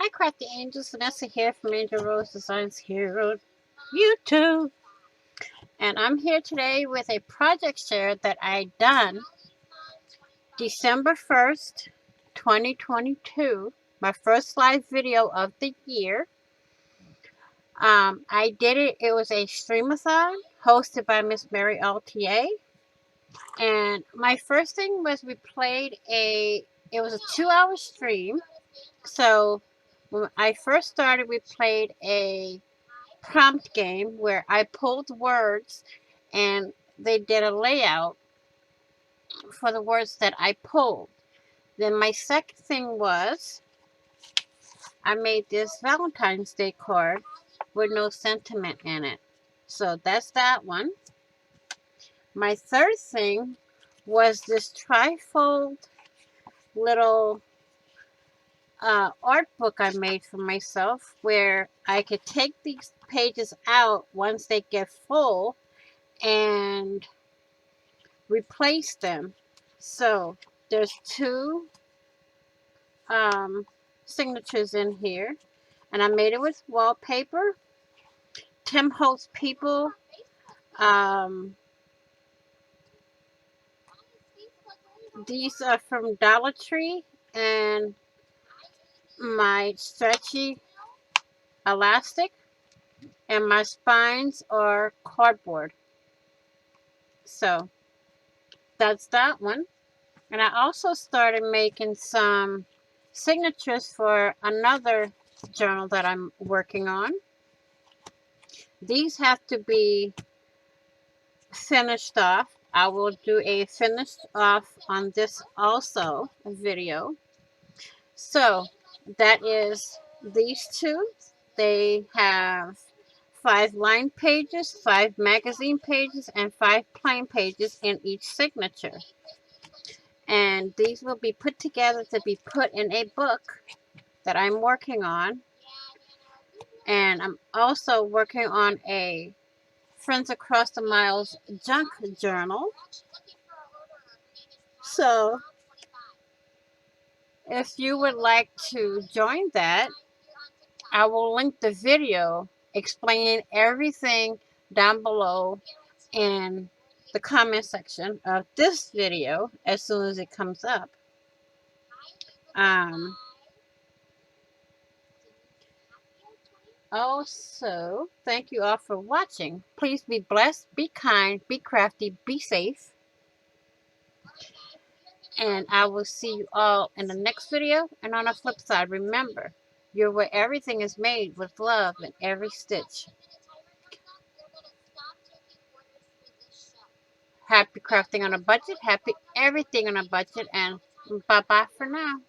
Hi, Crafty Angels. Vanessa here from Angel Rose Designs here on YouTube. And I'm here today with a project share that I done December 1st, 2022. My first live video of the year. I did it. It was a streamathon hosted by Miss Mary LTA. And my first thing was it was a 2-hour stream. So when I first started, we played a prompt game where I pulled words and they did a layout for the words that I pulled. Then my second thing was I made this Valentine's Day card with no sentiment in it. So that's that one. My third thing was this trifold little art book I made for myself where I could take these pages out once they get full and replace them. So there's two signatures in here, and I made it with wallpaper. Tim Holtz People. These are from Dollar Tree, and my stretchy elastic, and my spines are cardboard. So that's that one. And I also started making some signatures for another journal that I'm working on. These have to be finished off. I will do a finished off on this also video. So that is these two. They have 5 line pages, 5 magazine pages, and 5 plain pages in each signature. And these will be put together to be put in a book that I'm working on. And I'm also working on a Friends Across the Miles junk journal. So if you would like to join that, I will link the video explaining everything down below in the comment section of this video as soon as it comes up. Also, thank you all for watching. Please be blessed, be kind, be crafty, be safe. And I will see you all in the next video. And on the flip side, remember, you're where everything is made with love in every stitch. Happy crafting on a budget. Happy everything on a budget. And bye-bye for now.